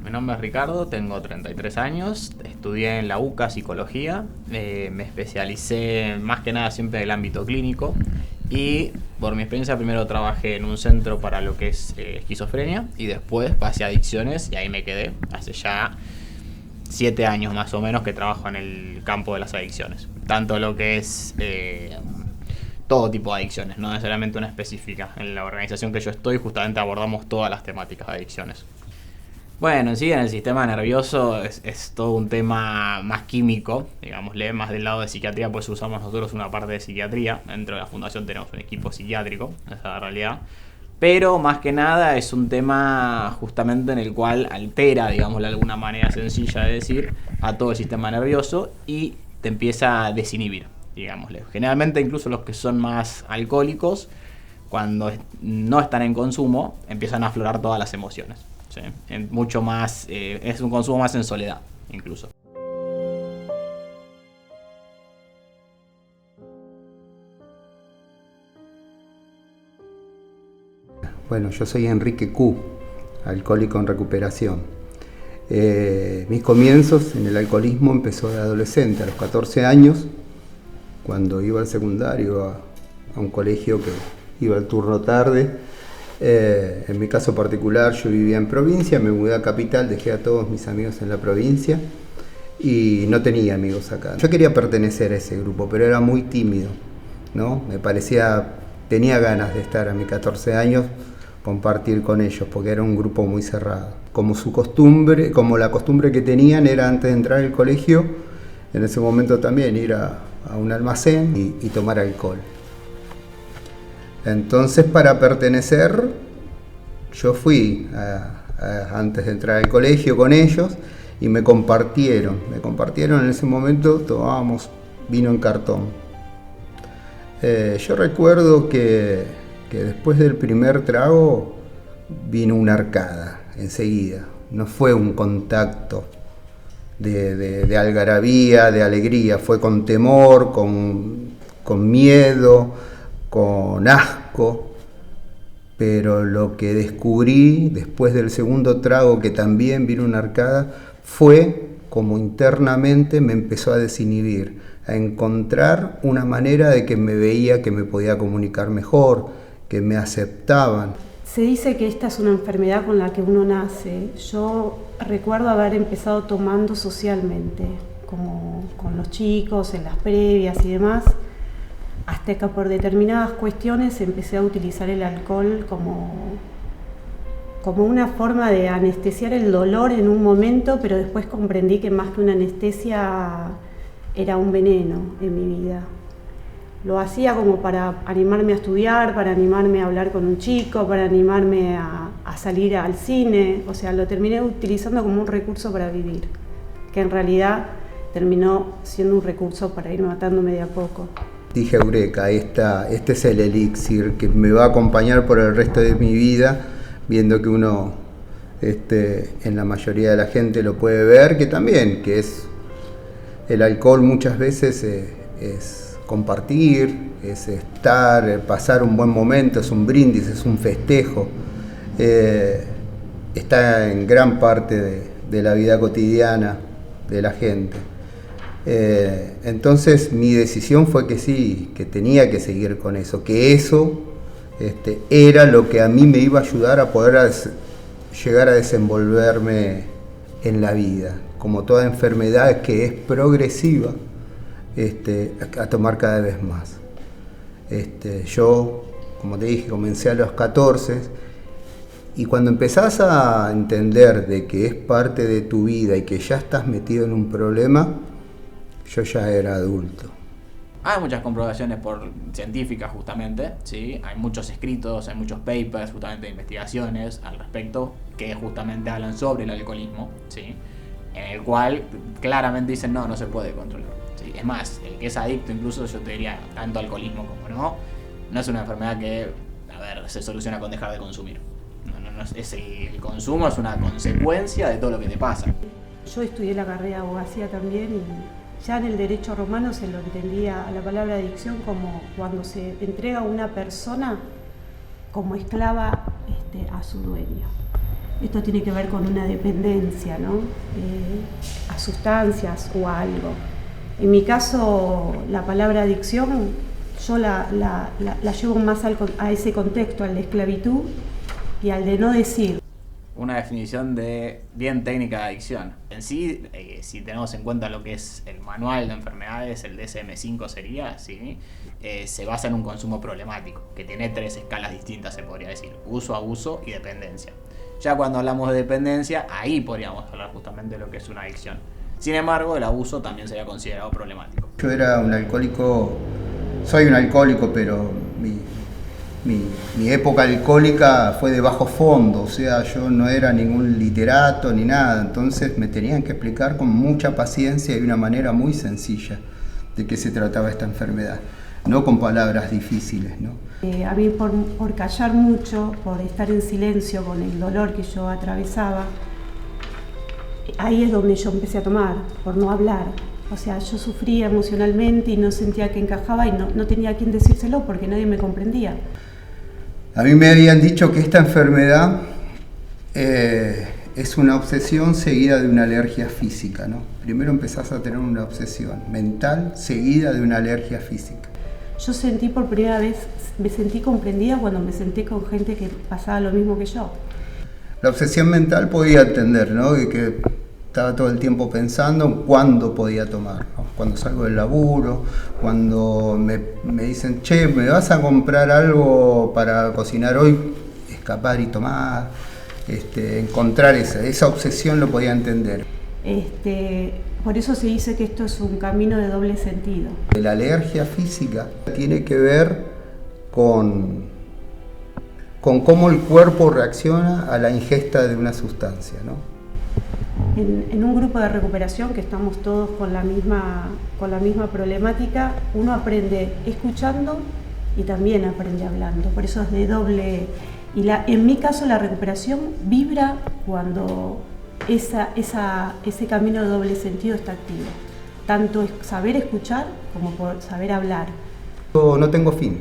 mi nombre es Ricardo, tengo 33 años, estudié en la UCA Psicología, me especialicé más que nada siempre en el ámbito clínico y por mi experiencia primero trabajé en un centro para lo que es esquizofrenia y después pasé a adicciones y ahí me quedé hace ya 7 años más o menos que trabajo en el campo de las adicciones, tanto lo que es todo tipo de adicciones, no necesariamente una específica. En la organización que yo estoy justamente abordamos todas las temáticas de adicciones. Bueno, en sí, en el sistema nervioso es todo un tema más químico, digámosle, más del lado de psiquiatría, pues usamos nosotros una parte de psiquiatría. Dentro de la fundación tenemos un equipo psiquiátrico, esa es la realidad. Pero más que nada es un tema justamente en el cual altera, digámosle de alguna manera sencilla de decir, a todo el sistema nervioso y te empieza a desinhibir, digámosle. Generalmente incluso los que son más alcohólicos, cuando no están en consumo, empiezan a aflorar todas las emociones. ¿Sí? Mucho más, es un consumo más en soledad, incluso. Bueno, yo soy Enrique Q, alcohólico en recuperación. Mis comienzos en el alcoholismo empezó de adolescente, a los 14 años, cuando iba al secundario a un colegio que iba al turno tarde. En mi caso particular, yo vivía en provincia, me mudé a capital, dejé a todos mis amigos en la provincia y no tenía amigos acá. Yo quería pertenecer a ese grupo, pero era muy tímido, ¿no? Tenía ganas de estar a mis 14 años, compartir con ellos, porque era un grupo muy cerrado. Como la costumbre que tenían era antes de entrar al colegio, en ese momento también ir a un almacén y tomar alcohol. Entonces, para pertenecer, yo fui antes de entrar al colegio con ellos y me compartieron en ese momento, tomábamos vino en cartón. Yo recuerdo que después del primer trago vino una arcada enseguida, no fue un contacto de algarabía, de alegría, fue con temor, con miedo, con asco, pero lo que descubrí después del segundo trago, que también vino una arcada, fue como internamente me empezó a desinhibir, a encontrar una manera de que me veía que me podía comunicar mejor, que me aceptaban. Se dice que esta es una enfermedad con la que uno nace. Yo recuerdo haber empezado tomando socialmente, como con los chicos, en las previas y demás, hasta que por determinadas cuestiones empecé a utilizar el alcohol como una forma de anestesiar el dolor en un momento, pero después comprendí que más que una anestesia era un veneno en mi vida. Lo hacía como para animarme a estudiar, para animarme a hablar con un chico, para animarme a salir al cine. O sea, lo terminé utilizando como un recurso para vivir, que en realidad terminó siendo un recurso para ir matándome de a poco. Dije, eureka, este es el elixir que me va a acompañar por el resto de mi vida, viendo que uno, en la mayoría de la gente lo puede ver, que es el alcohol muchas veces es compartir, es estar, pasar un buen momento, es un brindis, es un festejo, está en gran parte de la vida cotidiana de la gente. Entonces mi decisión fue que sí, que tenía que seguir con eso, que eso era lo que a mí me iba a ayudar a poder llegar a desenvolverme en la vida, como toda enfermedad que es progresiva, a tomar cada vez más. Yo, como te dije, comencé a los 14 y cuando empezás a entender de que es parte de tu vida y que ya estás metido en un problema, yo ya era adulto. Hay muchas comprobaciones científicas justamente, ¿sí? Hay muchos escritos, hay muchos papers justamente de investigaciones al respecto que justamente hablan sobre el alcoholismo, ¿sí? En el cual claramente dicen no se puede controlar, ¿sí? Es más, el que es adicto, incluso yo te diría, tanto alcoholismo como no es una enfermedad que, se soluciona con dejar de consumir. El consumo es una consecuencia de todo lo que te pasa. Yo estudié la carrera de abogacía también y ya en el derecho romano se lo entendía a la palabra adicción como cuando se entrega a una persona como esclava a su dueño. esto tiene que ver con una dependencia, ¿no? A sustancias o a algo. En mi caso, la palabra adicción, yo la llevo más a ese contexto, al de esclavitud y al de no decir. Una definición de bien técnica de adicción. En sí, si tenemos en cuenta lo que es el manual de enfermedades, el DSM-5 sería, ¿sí? Se basa en un consumo problemático, que tiene 3 escalas distintas, se podría decir: uso, abuso y dependencia. Ya cuando hablamos de dependencia, ahí podríamos hablar justamente de lo que es una adicción. Sin embargo, el abuso también sería considerado problemático. Yo era un alcohólico, soy un alcohólico, pero mi época alcohólica fue de bajo fondo, o sea, yo no era ningún literato ni nada, entonces me tenían que explicar con mucha paciencia y de una manera muy sencilla de qué se trataba esta enfermedad, no con palabras difíciles, ¿no? A mí por callar mucho, por estar en silencio con el dolor que yo atravesaba, ahí es donde yo empecé a tomar, por no hablar. O sea, yo sufría emocionalmente y no sentía que encajaba y no tenía a quién decírselo porque nadie me comprendía. A mí me habían dicho que esta enfermedad es una obsesión seguida de una alergia física, ¿no? Primero empezás a tener una obsesión mental seguida de una alergia física. Yo sentí por primera vez, me sentí comprendida cuando me senté con gente que pasaba lo mismo que yo. La obsesión mental podía entender, ¿no? Que estaba todo el tiempo pensando en cuándo podía tomar, ¿no? Cuando salgo del laburo, cuando me dicen, che, ¿me vas a comprar algo para cocinar hoy? Escapar y tomar, encontrar esa obsesión lo podía entender. Por eso se dice que esto es un camino de doble sentido. La alergia física tiene que ver con cómo el cuerpo reacciona a la ingesta de una sustancia, ¿no? En un grupo de recuperación que estamos todos con la misma problemática, uno aprende escuchando y también aprende hablando. Por eso es de doble. Y en mi caso la recuperación vibra cuando ese camino de doble sentido está activo. Tanto es saber escuchar como por saber hablar. Yo no tengo fin.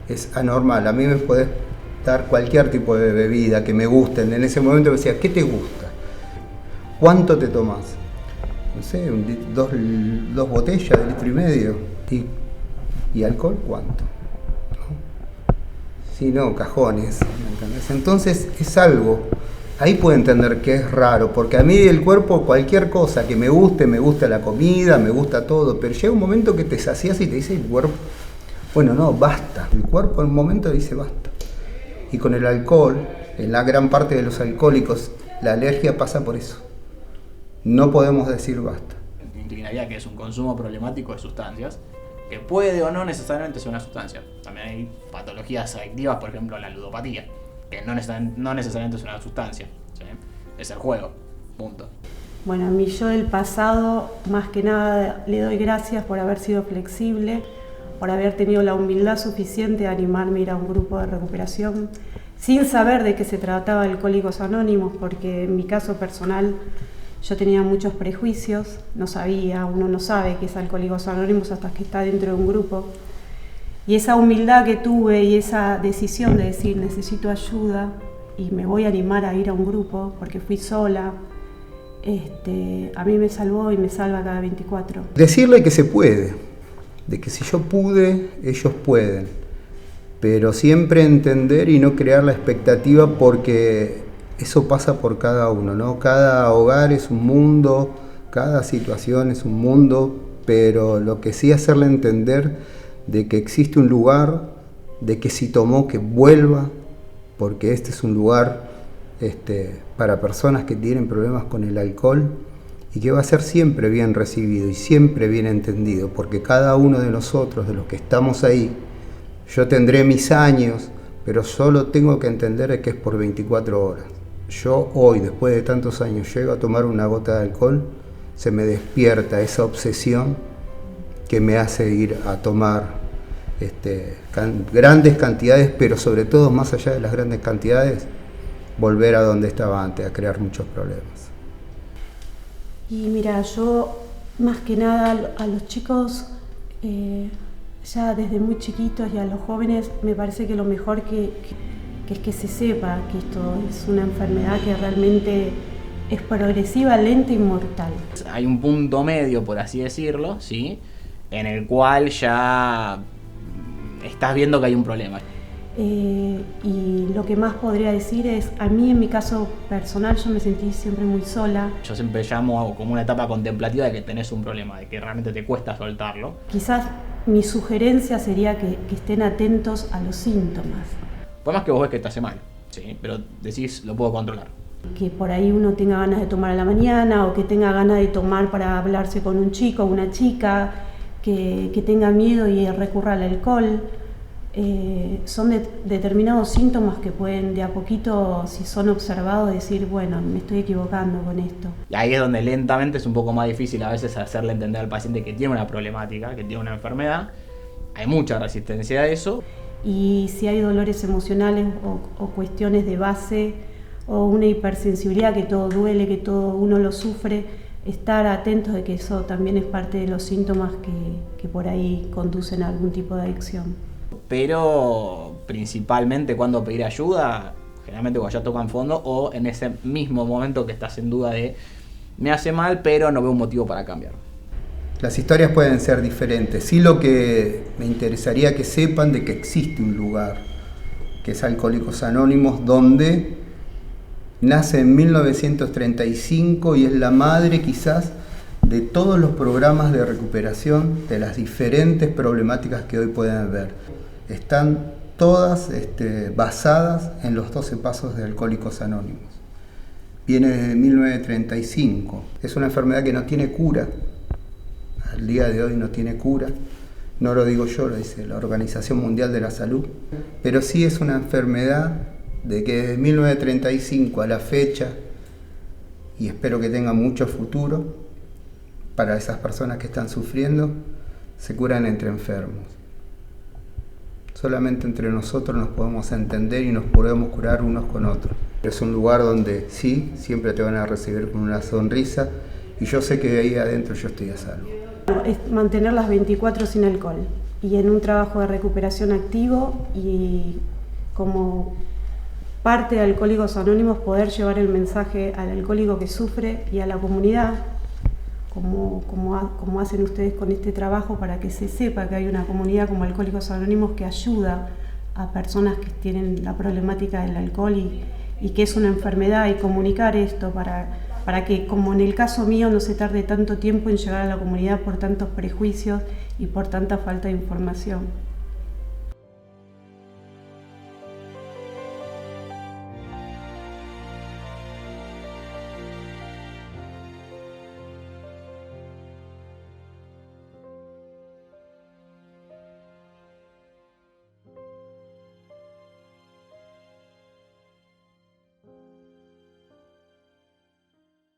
Es anormal. A mí me podés dar cualquier tipo de bebida que me gusten. En ese momento me decía, ¿qué te gusta? ¿Cuánto te tomás? No sé, dos botellas de 1,5 litros. ¿Y alcohol cuánto? ¿No? Si no, cajones. ¿Me entendés? Entonces es algo, ahí puedo entender que es raro, porque a mí el cuerpo, cualquier cosa que me gusta la comida, me gusta todo, pero llega un momento que te sacias y te dice el cuerpo, bueno, no, basta. El cuerpo en un momento dice basta. Y con el alcohol, en la gran parte de los alcohólicos, la alergia pasa por eso. No podemos decir basta. Inclinaría que es un consumo problemático de sustancias, que puede o no necesariamente ser una sustancia. También hay patologías adictivas, por ejemplo la ludopatía, que no necesariamente es una sustancia, ¿sí? Es el juego, punto. Bueno, a mí yo del pasado, más que nada, le doy gracias por haber sido flexible, por haber tenido la humildad suficiente de animarme a ir a un grupo de recuperación, sin saber de qué se trataba de Alcohólicos Anónimos, porque en mi caso personal yo tenía muchos prejuicios, no sabía, uno no sabe qué es Alcohólicos Anónimos hasta que está dentro de un grupo. Y esa humildad que tuve y esa decisión de decir necesito ayuda y me voy a animar a ir a un grupo porque fui sola, a mí me salvó y me salva cada 24. Decirle que se puede, de que si yo pude, ellos pueden, pero siempre entender y no crear la expectativa porque eso pasa por cada uno, ¿no? Cada hogar es un mundo, cada situación es un mundo, pero lo que sí hacerle entender de que existe un lugar, de que si tomó que vuelva, porque este es un lugar para personas que tienen problemas con el alcohol y que va a ser siempre bien recibido y siempre bien entendido, porque cada uno de nosotros, de los que estamos ahí, yo tendré mis años, pero solo tengo que entender que es por 24 horas. Yo hoy, después de tantos años, llego a tomar una gota de alcohol, se me despierta esa obsesión que me hace ir a tomar grandes cantidades, pero sobre todo, más allá de las grandes cantidades, volver a donde estaba antes, a crear muchos problemas. Y mira, yo más que nada a los chicos, ya desde muy chiquitos y a los jóvenes, me parece que lo mejor que es que se sepa que esto es una enfermedad que realmente es progresiva, lenta y mortal. Hay un punto medio, por así decirlo, ¿sí?, en el cual ya estás viendo que hay un problema. Y lo que más podría decir es, a mí en mi caso personal yo me sentí siempre muy sola. Yo siempre llamo como una etapa contemplativa de que tenés un problema, de que realmente te cuesta soltarlo. Quizás mi sugerencia sería que estén atentos a los síntomas. Por más que vos ves que te hace mal, ¿sí?, pero decís, lo puedo controlar. Que por ahí uno tenga ganas de tomar a la mañana o que tenga ganas de tomar para hablarse con un chico o una chica, que tenga miedo y recurra al alcohol. Son determinados síntomas que pueden de a poquito, si son observados, decir, bueno, me estoy equivocando con esto. Y ahí es donde lentamente es un poco más difícil a veces hacerle entender al paciente que tiene una problemática, que tiene una enfermedad. Hay mucha resistencia a eso. Y si hay dolores emocionales o cuestiones de base o una hipersensibilidad, que todo duele, que todo uno lo sufre, estar atentos de que eso también es parte de los síntomas que por ahí conducen a algún tipo de adicción. Pero principalmente cuando pedir ayuda, generalmente cuando ya tocan fondo o en ese mismo momento que estás en duda de me hace mal pero no veo un motivo para cambiar. Las historias pueden ser diferentes. Sí, lo que me interesaría que sepan de que existe un lugar, que es Alcohólicos Anónimos, donde nace en 1935 y es la madre quizás de todos los programas de recuperación de las diferentes problemáticas que hoy pueden haber. Están todas basadas en los 12 pasos de Alcohólicos Anónimos. Viene desde 1935. Es una enfermedad que no tiene cura. Al día de hoy no tiene cura. No lo digo yo, lo dice la Organización Mundial de la Salud. Pero sí es una enfermedad de que desde 1935 a la fecha, y espero que tenga mucho futuro para esas personas que están sufriendo, se curan entre enfermos. Solamente entre nosotros nos podemos entender y nos podemos curar unos con otros. Es un lugar donde sí, siempre te van a recibir con una sonrisa y yo sé que ahí adentro yo estoy a salvo. Es mantener las 24 sin alcohol y en un trabajo de recuperación activo, y como parte de Alcohólicos Anónimos poder llevar el mensaje al alcohólico que sufre y a la comunidad, como hacen ustedes con este trabajo, para que se sepa que hay una comunidad como Alcohólicos Anónimos que ayuda a personas que tienen la problemática del alcohol y que es una enfermedad, y comunicar esto para que, como en el caso mío, no se tarde tanto tiempo en llegar a la comunidad por tantos prejuicios y por tanta falta de información.